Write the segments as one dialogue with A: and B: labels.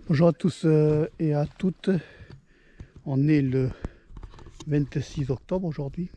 A: Bonjour à tous et à toutes. On est le 26 octobre aujourd'hui,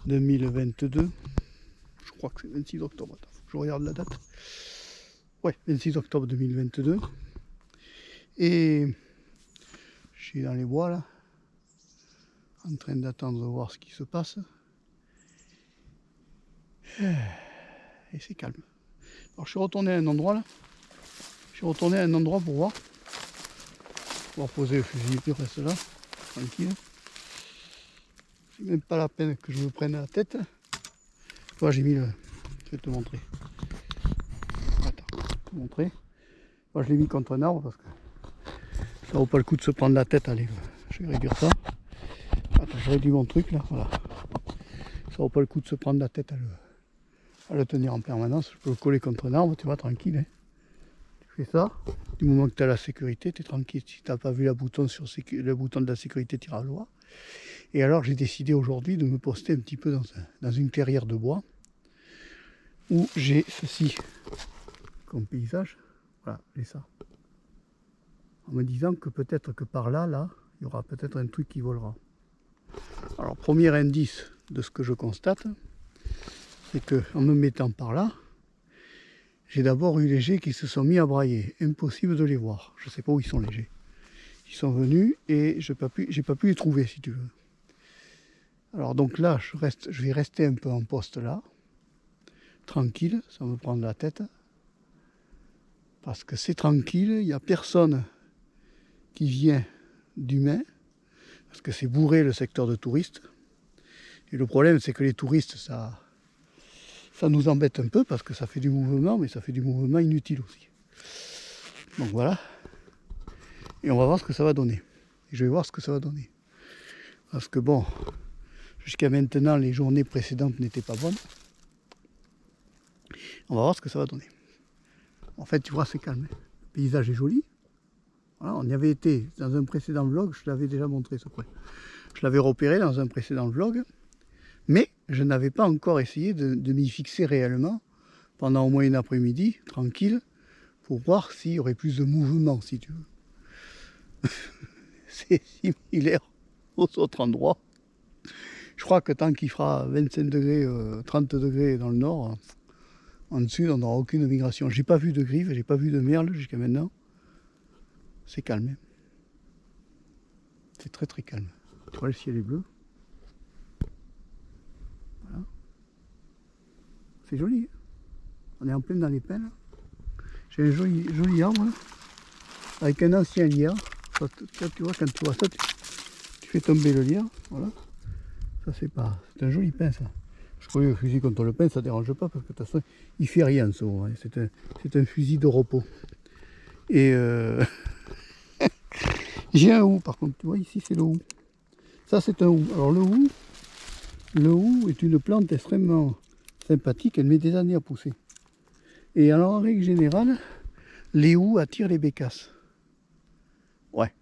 A: 2022. Je crois que c'est 26 octobre. Attends, faut que je regarde la date. Ouais, 26 octobre 2022. Et je suis dans les bois là, en train d'attendre de voir ce qui se passe. Et c'est calme. Alors je suis retourné à un endroit là. Je suis retourné à un endroit pour voir. Pour poser le fusil, puis reste là, tranquille. C'est même pas la peine que je me prenne la tête. Toi j'ai mis le. Je vais te montrer. Attends, je vais te montrer. Moi je l'ai mis contre un arbre parce que ça vaut pas le coup de se prendre la tête. Allez, je vais réduire ça. Attends, je réduis mon truc là, voilà. Ça vaut pas le coup de se prendre la tête à le tenir en permanence. Je peux le coller contre un arbre, tu vois, tranquille. Hein. Tu fais ça. Du moment que tu as la sécurité, tu es tranquille. Si tu n'as pas vu le bouton de la sécurité, tu iras le voir. Et alors j'ai décidé aujourd'hui de me poster un petit peu dans une clairière de bois où j'ai ceci comme paysage. Voilà, j'ai ça. En me disant que peut-être que par là, il y aura peut-être un truc qui volera. Alors, premier indice de ce que je constate, c'est qu'en me mettant par là, j'ai d'abord eu les jets qui se sont mis à brailler. Impossible de les voir. Je ne sais pas où ils sont les jets. Ils sont venus et je n'ai pas pu les trouver, si tu veux. Alors donc là, je vais rester un peu en poste là, tranquille, sans me prendre la tête. Parce que c'est tranquille, il n'y a personne qui vient d'humain, parce que c'est bourré le secteur de touristes. Et le problème, c'est que les touristes, ça nous embête un peu, parce que ça fait du mouvement, mais ça fait du mouvement inutile aussi. Donc voilà. Et on va voir ce que ça va donner. Et je vais voir ce que ça va donner. Parce que bon, jusqu'à maintenant, les journées précédentes n'étaient pas bonnes. On va voir ce que ça va donner. En fait, tu vois, c'est calme. Le paysage est joli. Voilà, on y avait été dans un précédent vlog, je l'avais déjà montré ce point. Je l'avais repéré dans un précédent vlog, mais je n'avais pas encore essayé de m'y fixer réellement pendant au moins une après-midi, tranquille, pour voir s'il y aurait plus de mouvement, si tu veux. C'est similaire aux autres endroits. Je crois que tant qu'il fera 25 degrés, 30 degrés dans le nord, en dessus, on n'aura aucune migration. J'ai pas vu de grives, j'ai pas vu de merle jusqu'à maintenant. C'est calme. C'est très très calme. Tu vois, le ciel est bleu. Voilà. C'est joli. On est en plein dans les pins. J'ai un joli arbre là, avec un ancien lierre. Tu vois, quand tu vois ça, tu fais tomber le lierre. Voilà. Ça c'est un joli pin ça. Je croyais que le fusil contre le pin ça dérange pas parce que de toute façon il fait rien en ce moment. C'est un fusil de repos. Et j'ai un hou par contre, tu vois ici c'est le hou. Ça c'est un hou. Alors le hou est une plante extrêmement sympathique, elle met des années à pousser. Et alors en règle générale, les houes attirent les bécasses. Ouais.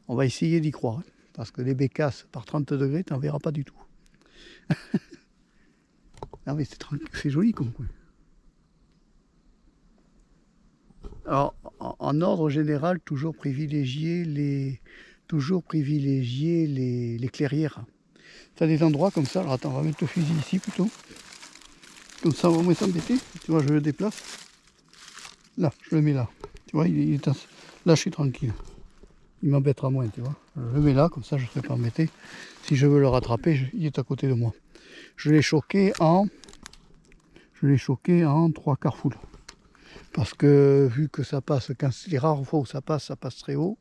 A: On va essayer d'y croire. Hein, parce que les bécasses par 30 degrés, tu n'en verras pas du tout. Ah mais c'est joli comme coin. Alors, en ordre général, toujours privilégier les clairières. Tu as des endroits comme ça. Alors attends, on va mettre le fusil ici plutôt. Comme ça, on va moins s'embêter. Tu vois, je le déplace. Là, je le mets là. Tu vois, là, je suis tranquille. Il m'embêtera moins, tu vois. Je le mets là, comme ça, je ne serai pas embêté. Si je veux le rattraper, il est à côté de moi. Je l'ai choqué en 3 quarts full. Parce que vu que ça passe, quand c'est les rares fois où ça passe très haut,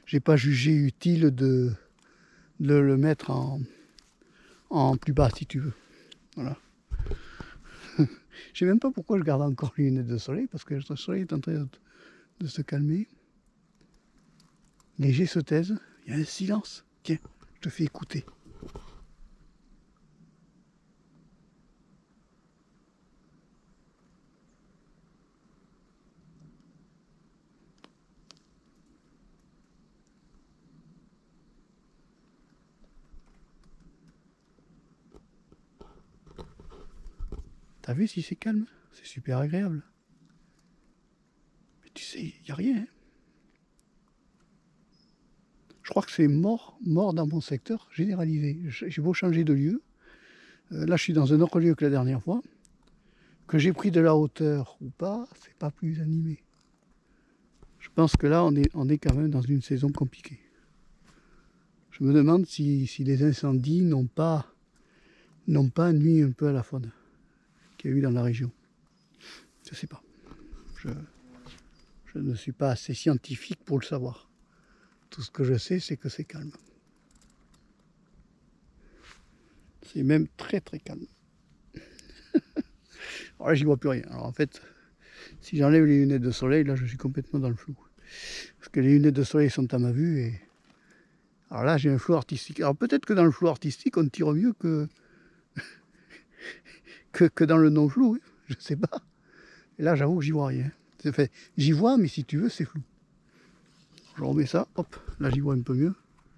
A: j'ai pas jugé utile de le mettre en plus bas si tu veux. Voilà. Je sais même pas pourquoi je garde encore les lunettes de soleil, parce que le soleil est en train de se calmer. Les jets se taisent, il y a un silence. Tiens, je te fais écouter. T'as vu si c'est calme? C'est super agréable. Mais il n'y a rien. Hein. Je crois que c'est mort dans mon secteur généralisé. J'ai beau changer de lieu. Là, je suis dans un autre lieu que la dernière fois. Que j'ai pris de la hauteur ou pas, c'est pas plus animé. Je pense que là, on est quand même dans une saison compliquée. Je me demande si les incendies n'ont pas nuit un peu à la faune qu'il y a eu dans la région. Je ne sais pas. Je ne suis pas assez scientifique pour le savoir. Tout ce que je sais, c'est que c'est calme. C'est même très très calme. Alors là, j'y vois plus rien. Alors en fait, si j'enlève les lunettes de soleil, là, je suis complètement dans le flou. Parce que les lunettes de soleil sont à ma vue et... Alors là, j'ai un flou artistique. Alors peut-être que dans le flou artistique, on tire mieux que dans le non-flou. Hein. Je sais pas. Et là, j'avoue que j'y vois rien. Fait, j'y vois, mais si tu veux, c'est flou. Je remets ça, hop, là j'y vois un peu mieux.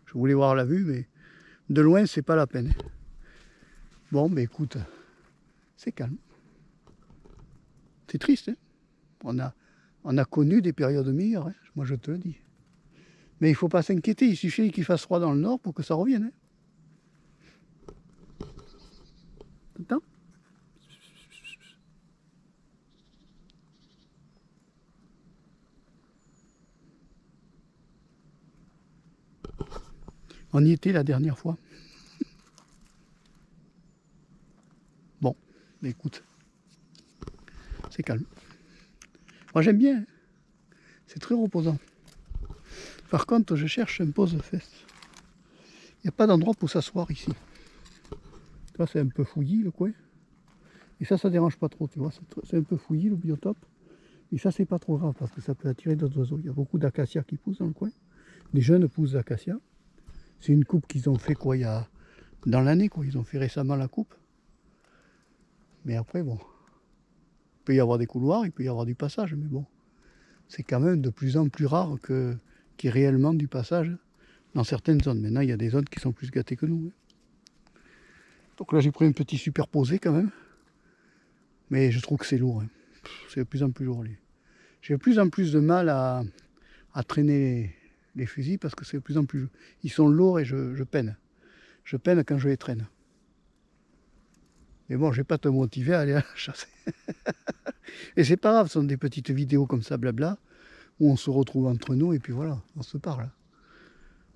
A: Je voulais voir la vue, mais de loin, c'est pas la peine. Bon, mais écoute, c'est calme. C'est triste, hein. On a connu des périodes meilleures, hein. Moi je te le dis. Mais il ne faut pas s'inquiéter, il suffit qu'il fasse froid dans le nord pour que ça revienne. Hein. T'entends ? On y était la dernière fois. Bon, mais écoute, c'est calme. Moi j'aime bien, hein. C'est très reposant. Par contre, je cherche un pose-fesse. Il n'y a pas d'endroit pour s'asseoir ici. Là, c'est un peu fouillis le coin. Et ça dérange pas trop, tu vois. C'est un peu fouillis le biotope. Et ça, c'est pas trop grave parce que ça peut attirer d'autres oiseaux. Il y a beaucoup d'acacias qui poussent dans le coin. Des jeunes pousses d'acacias. C'est une coupe qu'ils ont fait quoi, il y a... dans l'année, quoi. Ils ont fait récemment la coupe. Mais après, bon. Il peut y avoir des couloirs, il peut y avoir du passage, mais bon. C'est quand même de plus en plus rare qu'il y ait réellement du passage dans certaines zones. Maintenant, il y a des zones qui sont plus gâtées que nous. Donc là, j'ai pris un petit superposé quand même. Mais je trouve que c'est lourd. Hein. C'est de plus en plus lourd. J'ai de plus en plus de mal à traîner les fusils parce que c'est de plus en plus... Ils sont lourds et je peine. Je peine quand je les traîne. Mais bon, je ne vais pas te motiver à aller à la chasse. Et c'est pas grave, ce sont des petites vidéos comme ça, blabla, où on se retrouve entre nous et puis voilà, on se parle.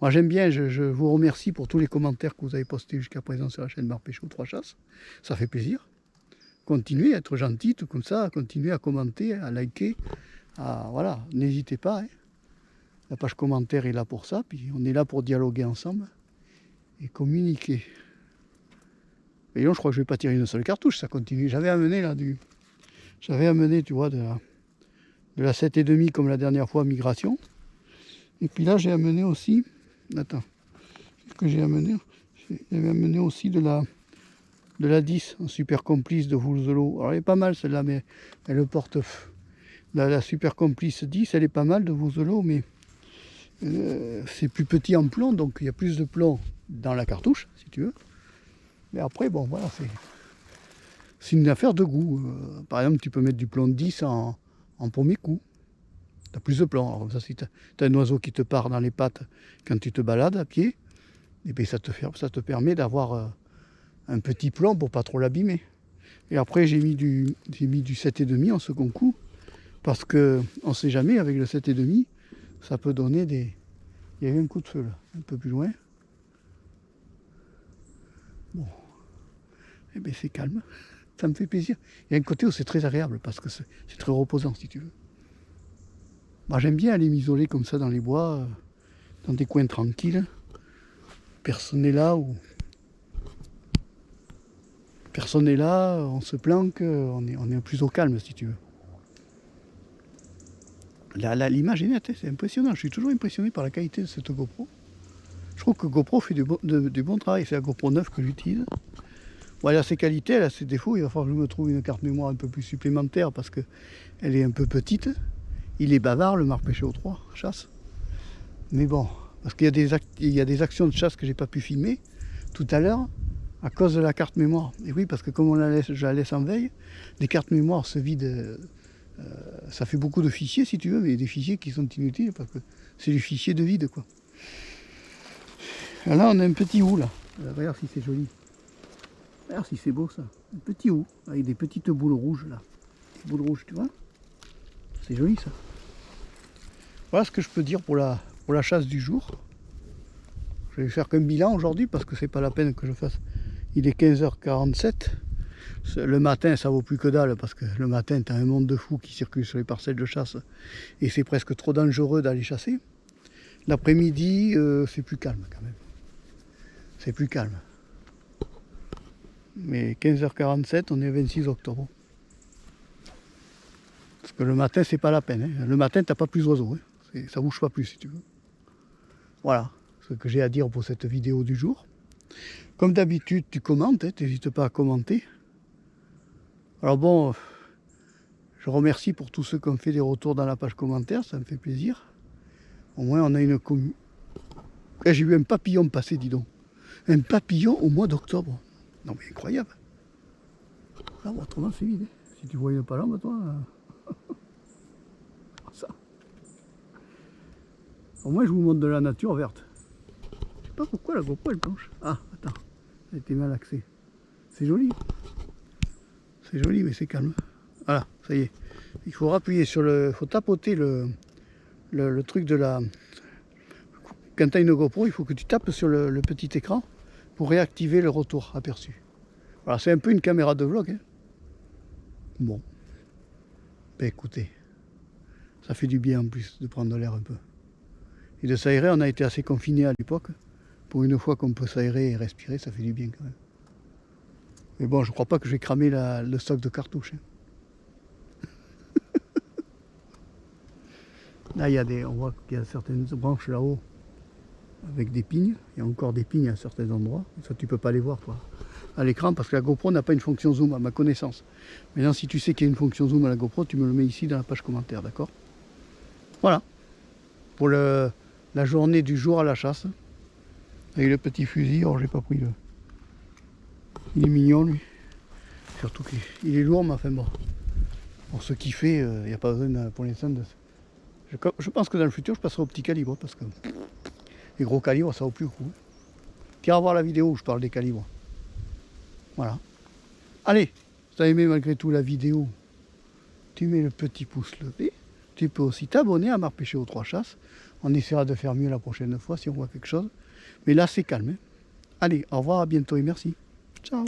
A: Moi j'aime bien, je vous remercie pour tous les commentaires que vous avez postés jusqu'à présent sur la chaîne Marc Péchaud 3 Chasses. Ça fait plaisir. Continuez à être gentil, tout comme ça, continuez à commenter, à liker. Voilà, n'hésitez pas. Hein. La page commentaire est là pour ça, puis on est là pour dialoguer ensemble et communiquer. Et non, je crois que je vais pas tirer une seule cartouche, ça continue. J'avais amené là tu vois, de la 7,5 comme la dernière fois, migration. Et puis là, j'ai amené aussi, attends, qu'est-ce que j'ai amené? J'avais amené aussi de la 10, en super complice de Vouzelot. Alors elle est pas mal celle-là, mais elle porte, la super complice 10, elle est pas mal de Vouzelot, mais c'est plus petit en plomb, donc il y a plus de plomb dans la cartouche, si tu veux. Mais après, bon, voilà, c'est une affaire de goût. Par exemple, tu peux mettre du plomb 10 en premier coup. Tu as plus de plomb. Alors, comme ça, si tu as un oiseau qui te part dans les pattes quand tu te balades à pied, et bien ça te permet d'avoir un petit plomb pour pas trop l'abîmer. Et après, j'ai mis du 7,5 en second coup, parce qu'on ne sait jamais, avec le 7,5, ça peut donner des... Il y a eu un coup de feu là, un peu plus loin. Bon, eh bien c'est calme, ça me fait plaisir. Il y a un côté où c'est très agréable parce que c'est très reposant si tu veux. Moi j'aime bien aller m'isoler comme ça dans les bois, dans des coins tranquilles. Personne n'est là, on se planque, on est plus au calme si tu veux. Là, l'image est nette, c'est impressionnant. Je suis toujours impressionné par la qualité de cette GoPro. Je trouve que GoPro fait du bon travail. C'est la GoPro 9 que j'utilise. Bon, elle a ses qualités, elle a ses défauts. Il va falloir que je me trouve une carte mémoire un peu plus supplémentaire parce qu'elle est un peu petite. Il est bavard, le Marc Péchaud 3 chasse. Mais bon, parce qu'il y a des actions de chasse que j'ai pas pu filmer tout à l'heure à cause de la carte mémoire. Et oui, parce que comme je la laisse en veille, les cartes mémoire se vident Ça fait beaucoup de fichiers si tu veux, mais des fichiers qui sont inutiles parce que c'est du fichier de vide quoi. Et là on a un petit hou là. Regarde si c'est joli. Regarde si c'est beau ça. Un petit hou avec des petites boules rouges là. Des boules rouges tu vois. C'est joli ça. Voilà ce que je peux dire pour la chasse du jour. Je vais faire qu'un bilan aujourd'hui parce que c'est pas la peine que je fasse. Il est 15h47. Le matin ça vaut plus que dalle parce que le matin tu as un monde de fous qui circule sur les parcelles de chasse et c'est presque trop dangereux d'aller chasser. L'après-midi c'est plus calme quand même. C'est plus calme. Mais 15h47 on est le 26 octobre. Parce que le matin c'est pas la peine. Hein. Le matin t'as pas plus d'oiseaux. Hein. Ça bouge pas plus si tu veux. Voilà ce que j'ai à dire pour cette vidéo du jour. Comme d'habitude tu commentes, hein, n'hésite pas à commenter. Alors bon, je remercie pour tous ceux qui ont fait des retours dans la page commentaire, ça me fait plaisir. Au moins on a une commune. J'ai vu un papillon passer, dis donc. Un papillon au mois d'octobre. Non mais incroyable. Là, autrement c'est vide. Hein. Si tu voyais pas là, toi. Ça. Au moins je vous montre de la nature verte. Je sais pas pourquoi la GoPro elle planche. Ah, attends. Elle était mal axée. C'est joli. C'est joli mais c'est calme. Voilà, ça y est. Il faut appuyer sur le... Il faut tapoter le truc de la... Quand tu as une GoPro, il faut que tu tapes sur le petit écran pour réactiver le retour aperçu. Voilà, c'est un peu une caméra de vlog. Hein. Bon. Ben écoutez, ça fait du bien en plus de prendre l'air un peu. Et de s'aérer, on a été assez confinés à l'époque. Pour une fois qu'on peut s'aérer et respirer, ça fait du bien quand même. Mais bon, je crois pas que je vais cramer le stock de cartouches. Hein. Là, on voit qu'il y a certaines branches là-haut avec des pignes. Il y a encore des pignes à certains endroits. Et ça, tu peux pas les voir, toi, à l'écran, parce que la GoPro n'a pas une fonction zoom, à ma connaissance. Maintenant, si tu sais qu'il y a une fonction zoom à la GoPro, tu me le mets ici dans la page commentaire, d'accord? Voilà. Pour la journée du jour à la chasse. Avec le petit fusil, alors j'ai pas pris le... Il est mignon, lui. Surtout qu'il est lourd, mais enfin bon. Pour ce qu'il fait, il n'y a pas besoin pour l'instant de... Je pense que dans le futur, je passerai au petit calibre, parce que les gros calibres, ça vaut plus le coup. Tu iras voir la vidéo où je parle des calibres. Voilà. Allez, si tu as aimé malgré tout la vidéo, tu mets le petit pouce levé. Tu peux aussi t'abonner à Marc Pêcher aux 3 chasses. On essaiera de faire mieux la prochaine fois si on voit quelque chose. Mais là, c'est calme. Hein. Allez, au revoir, à bientôt et merci. Ciao.